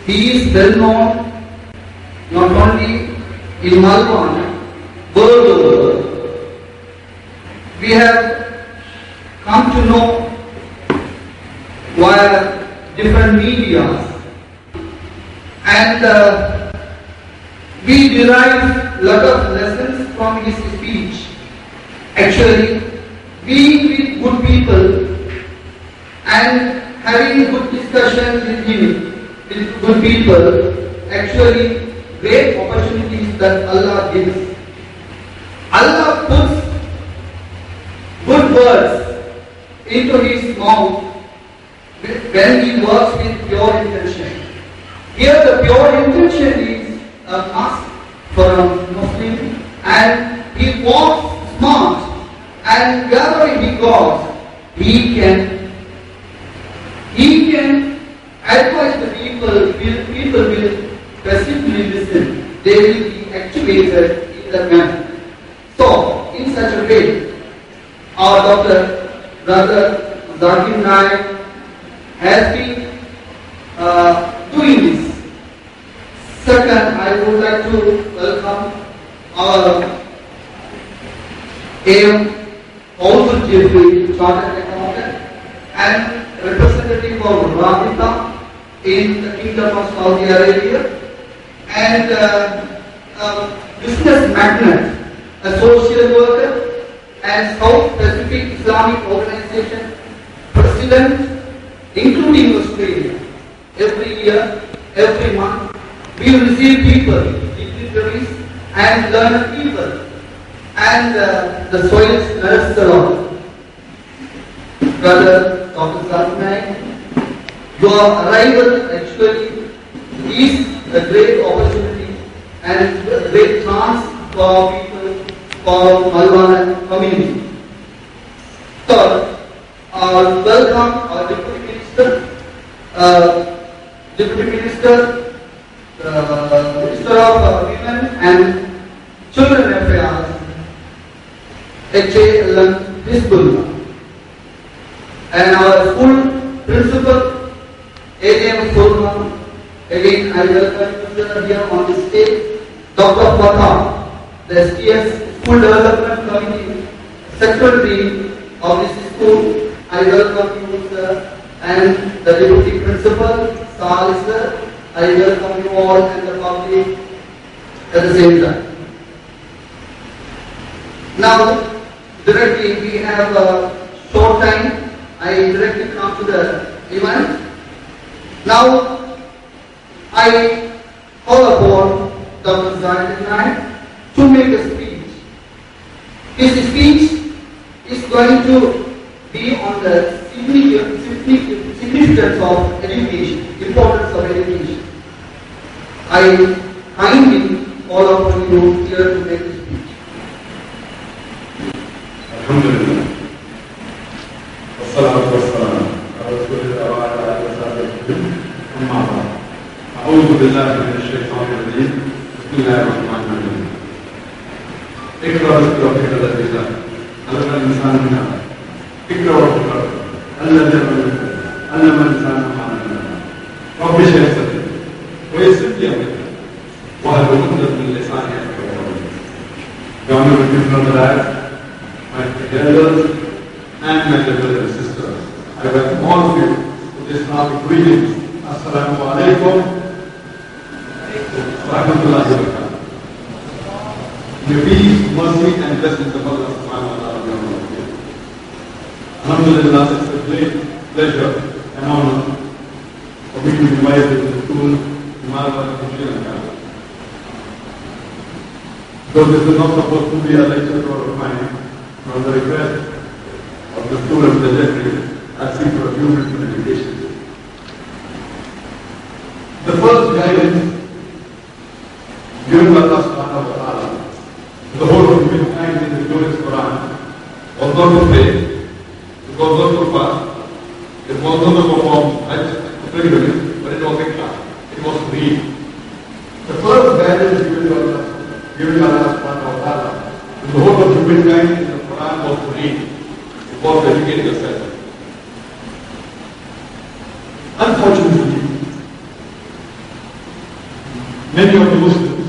He is well known not only in Malwana, world over. We have come to know via different media, and we derive a lot of lessons from his speech. Actually, being with good people and having good discussions with him, with good people, actually great opportunities that Allah gives. Allah puts good words into his mouth when he works with pure intention. Here the pure intention is a must for a Muslim, and he walks smart, and wherever he goes, he can advise the people will passively listen. They will be actuated in the manner. So, in such a way, our brother Zakir Naik has been doing this. Second, I would like to welcome our AM also Jeffrey, Chartered Accountant, and representative of Rabita in the Kingdom of Saudi Arabia, and business magnate, a social worker, and South Pacific Islamic Organization president, including Australia. Every year, every month, we receive people, dignitaries, and learned people, and the soils nurse a lot. Brother Dr. Zakir, your arrival actually is a great opportunity and a great chance for people, for Malwana community. Third, welcome our Deputy Minister, Minister of Women and Children Affairs, H.A. Hizbullah, and our school principal, A.M. Surma. Again, I welcome you here on the stage, Dr. Fatah, the STS School Development Committee Secretary of this school. I welcome you, sir, and the Deputy Principal, Sal, sir. I welcome you all and the public at the same time. Now, directly we have a short time. I directly come to the event. Now, I call upon Dr. Zakir to make a speech. His speech is going to be on the significance of education, importance of education. I kindly call upon you here to make this speech. Alhamdulillah. والصلاة والسلام على رسول الله وعلى آله وصحبه أما بعد. أعوذ بالله من الشيطان الرجيم. بسم الله الرحمن الرحيم. اقرأ باسم ربك الذي خلق خلق الإنسان من علق اقرأ وربك الذي علم الإنسان ما لم يعلم رب اشرح صدري ويسر لي أمري واحلل عقدة من لساني يفقهوا قولي. Governor of Israel, my elders and my brothers and sisters, I welcome all of you to this Islamic greetings. Assalamu alaikum wa rahmatullahi wa barakatuh. May peace, mercy and blessings of Allah subhanahu wa ta'ala be on all of you. Alhamdulillah, it's a great pleasure and honor for me to be invited to the school in Malwana in Sri Lanka. Though this is not supposed to be a lecture or mine, on the request of the school of the Zakir, asking for a few minutes of education. The first guidance given by Allah subhanahu wa ta'ala to the whole of humankind in the glorious Quran was not to pray, it was not to fast, it was not to perform Hajj regularly, but it was ikhlas, it was to read. The first guidance given by Allah subhanahu wa ta'ala to the whole of humankind in the Quran was to read, it was to educate yourself. Unfortunately, many of the Muslims,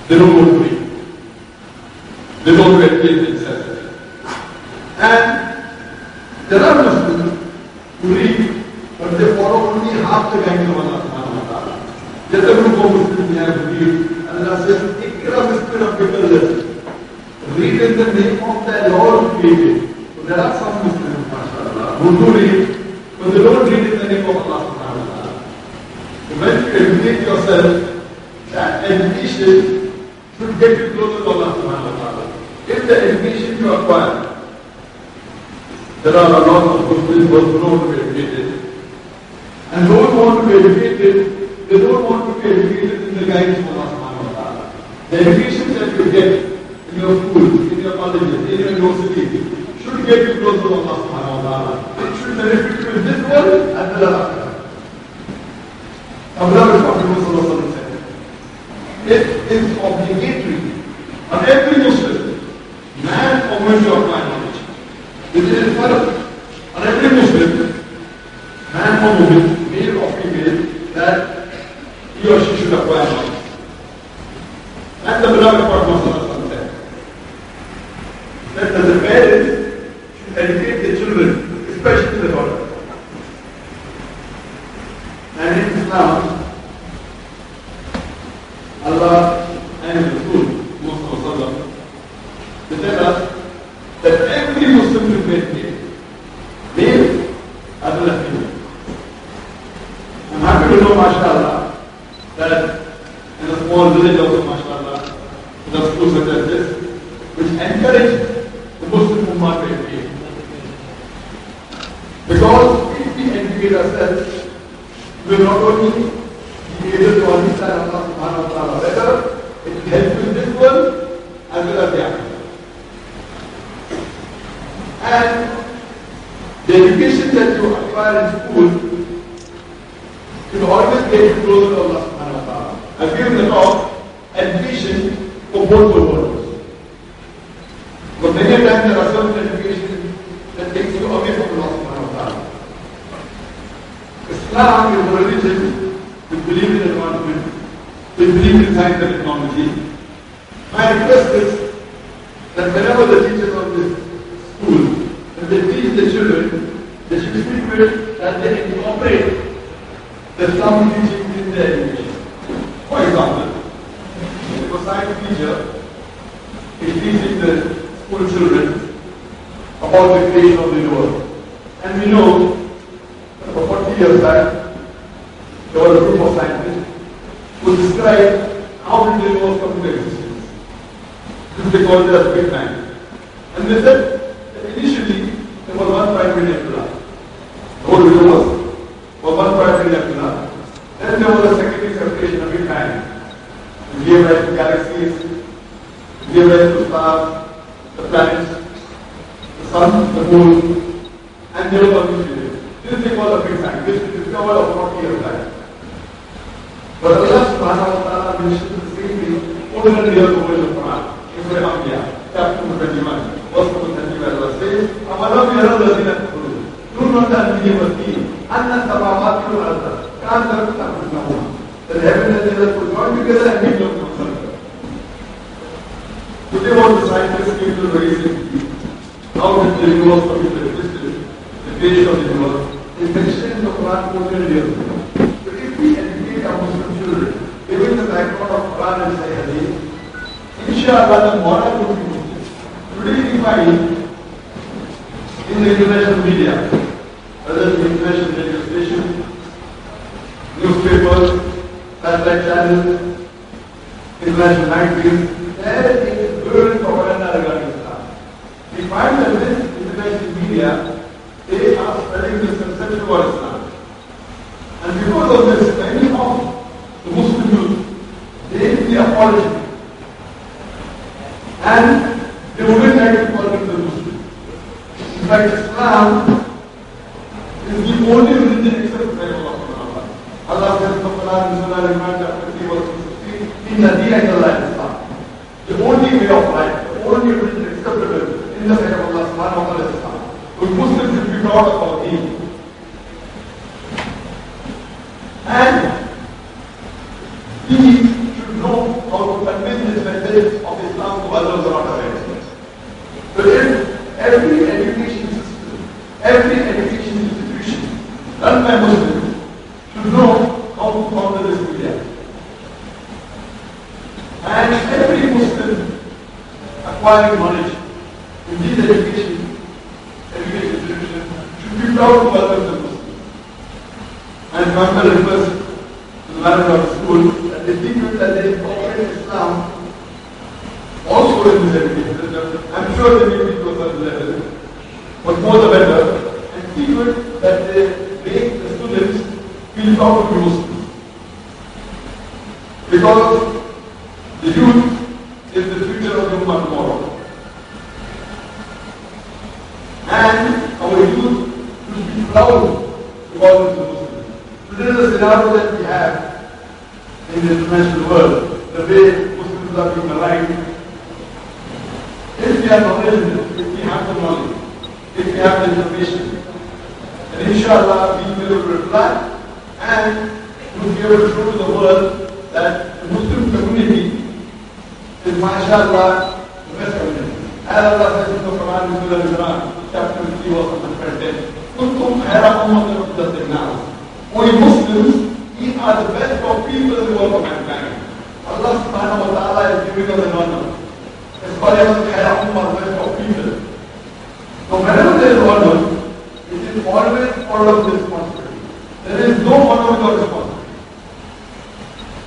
they don't want to read. They don't want to educate themselves. And there are Muslims who read, but they follow only half the guidance of Allah subhanahu wa ta'ala. There's a group of Muslims who have to read. Allah says, Ikra bismi rabbika alladhi. Read in the name of the Lord who created. So there are some Muslims, mashallah, who do read, but they don't read in the name of Allah subhanahu wa ta'ala. So when you educate yourself, that education should get you closer to Allah subhanahu wa ta'ala. If the education you acquire, there are a lot of Muslims who don't want to be educated. And those who want to be educated, they don't want to be educated in the guidance of Allah subhanahu wa ta'ala. The education that you get in your schools, in your colleges, in your universities, should get you closer to Allah subhanahu wa ta'ala. It should benefit you in this world and the hereafter. Abdullah bin Muhammad said, it is obligatory on every Muslim, man or woman, to acquire knowledge. This is important on every Muslim, man or woman, male or female, that he or she should acquire knowledge. And the beloved Prophet said that the parents should educate their children, especially the daughters. And in Islam, Allah and His Rasul, Muhammad, they tell us that every Muslim should be educated, male as well as female. I'm happy to know, mashallah, that in a small village also, mashallah, there are schools such as this, which encourage the Muslim Ummah to educate. Because if we educate ourselves, we will not only be able to understand Allah subhanahu wa ta'ala better, it will help you in this world as well as the afterlife. And the education that you acquire in school should always get you closer to Allah subhanahu wa ta'ala. I've given the talk, education for both the worlds. But many times there are certain education that takes you away from Allah subhanahu wa ta'ala. Islam is a religion which believes in advancement, which believes in science and technology. My request is that whenever the teachers of this school, when they teach the children, they should see to it that they incorporate the Islamic teaching in their education. For example, if a science teacher is teaching the school children about the creation of the universe, and we know that for 40 years back, there was a group of scientists who described how did the universe come into existence. They called it as Big Bang. And they said that initially there was one primary nebula. The whole universe was one primary nebula. Then there was a secondary separation of Big Bang. It gave rise to galaxies, it gave rise to stars, the planets, the sun, the moon, and there was a nucleus. This is called a Big Bang. This was discovered of 40 years back. But Allah subhanahu wa ta'ala mentions the same thing 400 years over in the Quran. In Surah Anbiya, chapter number 21, verse number 31, Allah says, أَوَلَمْ يَرَوْا الَّذِينَ كَفَرُوا دُونَ تَأْتِيهِمُ الدِّينُ أَنَّ السَّمَاوَاتِ وَالْأَرْضَ كَانَتْ تَرْتَقِّيَانِ. The heaven and the earth will join together and make them come circle. Today what the scientists came to very simply, how did the universe come into existence, the creation of the universe, is mentioned in the Quran 400 years ago. So if we educate our Muslim children, given the background of Quran and Hadith, inshallah the moral would be Muslim. Today we find in the international media, whether it's the international radio station, newspapers, satellite channels, international magazines, there is good propaganda regarding Islam. We find that this international media, they are spreading this conception about Islam. And because of this, many of the Muslim youth, they apology. And they wouldn't like to call themselves Muslim. In fact, Islam is the only religion except for Allah. Allah says in the Quran, in Surah Al-Imran, chapter 3, verse 16, Inna Deena Illallah Islam. The only way of life, the only religion acceptable in the sight of Allah subhanahu wa ta'ala is Islam. So Muslims should be proud of our deen. And we should know how to convey this message of Islam to others around our heads. So if every education system, every education institution run by Muslims should know how to counter this media. And every Muslim acquiring knowledge in this education institution should be proud to welcome the Muslims. And Muhammad refers to the manager of the school that they think that they incorporate Islam also in this education system. I'm sure they may be to a certain level, but more the better, and see to it that they make the students feel proud to be Muslims. Because the youth is the future of the Ummah tomorrow. And our youth should be proud to call themselves Muslims. So this is a scenario that we have in the international world, the way Muslims are being aligned. If we are knowledgeable, if we have the knowledge, if we have the information, then inshallah we will be able to reply and we will be able to show to the world that the Muslim community is mashallah the best community. As Allah says in the Quran, in Surah Al-Imran, chapter 3, verse 110, "Kuntum khayra ummatin ukhrijat lin-nas." O Muslims, ye are the best of people in the world of mankind. Allah subhanahu wa ta'ala is giving us an honor. It's calling us khayra ummah, the best of people. So whenever there is honor, it is always part of the responsibility. There is no honor without responsibility.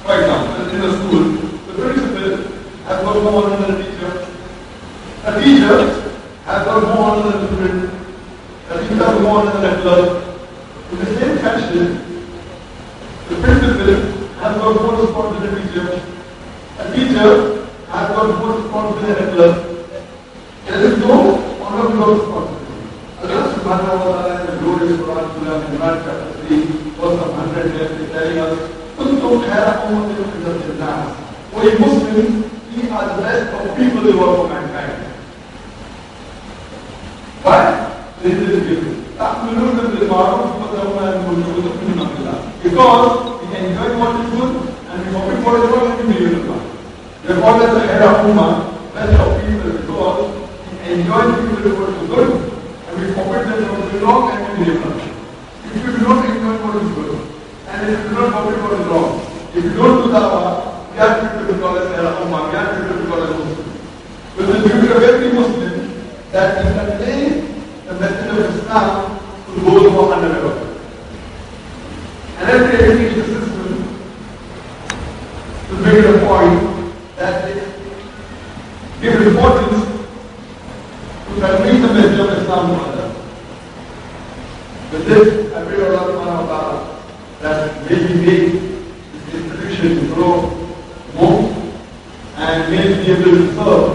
For example, in a school, the principal has got more honor than a teacher. A teacher has got more honor than a student. A teacher has more honor than a clerk. In the same fashion, the principal has got more responsibility than a teacher. A teacher has got more responsibility than a clerk. There is no honor without responsibility. Allah subhanahu wa ta'ala in the glorious Quran, Surah Al-Imran, chapter 3, verse 100, is telling us, "Kuntum khayra ummatin ukhrijat lin-nas." O Muslims, ye are the best of people in the world of mankind. Why? This is given. Because we enjoy what is good and we forbid what is wrong and we believe in Allah. We are called as the head of Ummah, best of people, because we enjoy people do what is good and we forbid them what is wrong and we believe in Allah. If you do not enjoy what is good and if you do not forbid what is wrong, if you don't do dawah, we have people to call as head of Ummah, we have people to call as Muslim. With the duty of every Muslim that he conveys the message of Islam to those who are unaware. And every education system to make it a point that they give importance to convey the message of Islam to others. With this, I pray Allah subhanahu wa ta'ala that may we make this institution grow more and may we be able to serve